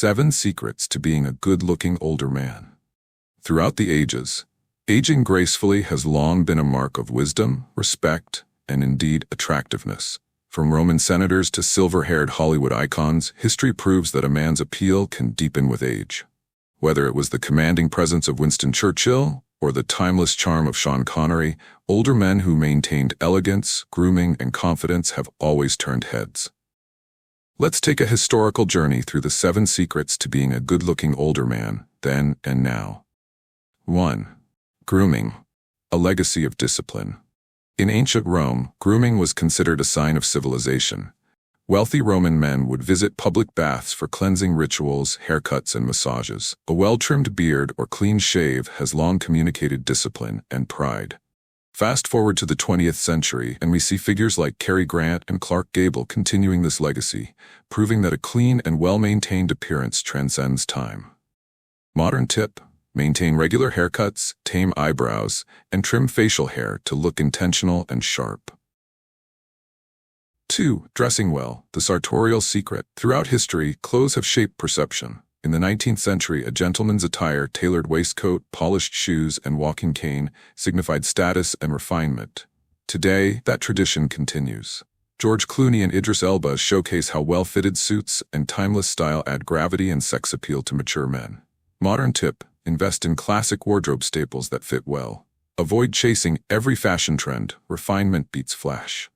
7 Secrets to Being a Good-Looking Older Man. Throughout the ages, aging gracefully has long been a mark of wisdom, respect, and indeed attractiveness. From Roman senators to silver-haired Hollywood icons, history proves that a man's appeal can deepen with age. Whether it was the commanding presence of Winston Churchill or the timeless charm of Sean Connery, older men who maintained elegance, grooming, and confidence have always turned heads. Let's take a historical journey through the 7 secrets to being a good-looking older man, then and now. 1. Grooming, a legacy of discipline. In ancient Rome, grooming was considered a sign of civilization. Wealthy Roman men would visit public baths for cleansing rituals, haircuts, and massages. A well-trimmed beard or clean shave has long communicated discipline and pride. Fast forward to the 20th century, and we see figures like Cary Grant and Clark Gable continuing this legacy, proving that a clean and well-maintained appearance transcends time. Modern tip: maintain regular haircuts, tame eyebrows, and trim facial hair to look intentional and sharp. 2. Dressing well, the sartorial secret. Throughout history, clothes have shaped perception. In the 19th century, a gentleman's attire, tailored waistcoat, polished shoes, and walking cane signified status and refinement. Today, that tradition continues. George Clooney and Idris Elba showcase how well-fitted suits and timeless style add gravity and sex appeal to mature men. Modern tip: invest in classic wardrobe staples that fit well. Avoid chasing every fashion trend. Refinement beats flash.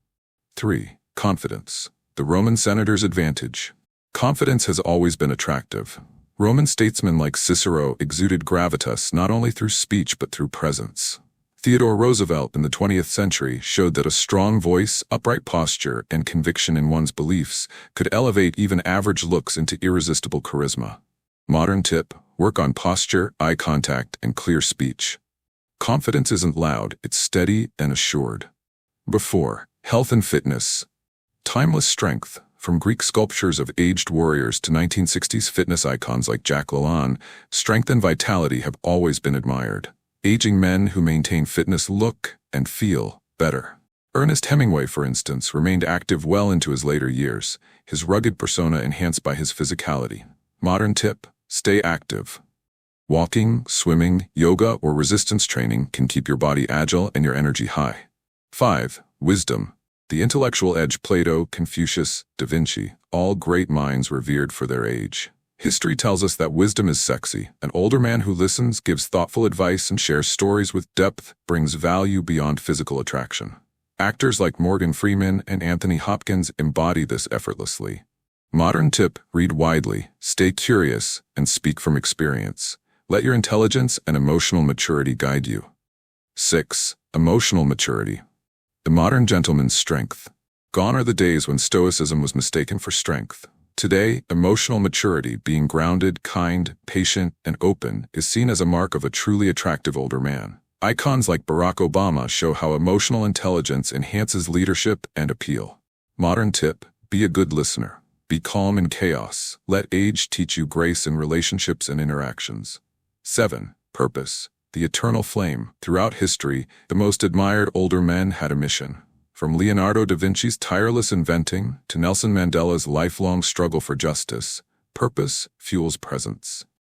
3. Confidence, the Roman senator's advantage. Confidence has always been attractive. Roman statesmen like Cicero exuded gravitas not only through speech but through presence. Theodore Roosevelt in the 20th century showed that a strong voice, upright posture, and conviction in one's beliefs could elevate even average looks into irresistible charisma. Modern tip: work on posture, eye contact, and clear speech. Confidence isn't loud, it's steady and assured. 4. Health and fitness. Timeless strength. From Greek sculptures of aged warriors to 1960s fitness icons like Jack LaLanne, strength and vitality have always been admired. Aging men who maintain fitness look and feel better. Ernest Hemingway, for instance, remained active well into his later years, his rugged persona enhanced by his physicality. Modern tip: stay active. Walking, swimming, yoga, or resistance training can keep your body agile and your energy high. 5. Wisdom, the intellectual edge. Plato, Confucius, Da Vinci, all great minds revered for their age. History tells us that wisdom is sexy. An older man who listens, gives thoughtful advice, and shares stories with depth brings value beyond physical attraction. Actors like Morgan Freeman and Anthony Hopkins embody this effortlessly. Modern tip: read widely, stay curious, and speak from experience. Let your intelligence and emotional maturity guide you. 6. Emotional maturity, the modern gentleman's strength. Gone are the days when stoicism was mistaken for strength. Today, emotional maturity, being grounded, kind, patient, and open, is seen as a mark of a truly attractive older man. Icons like Barack Obama show how emotional intelligence enhances leadership and appeal. Modern tip: be a good listener. Be calm in chaos. Let age teach you grace in relationships and interactions. 7. Purpose, the eternal flame. Throughout history, the most admired older men had a mission. From Leonardo da Vinci's tireless inventing to Nelson Mandela's lifelong struggle for justice, purpose fuels presence.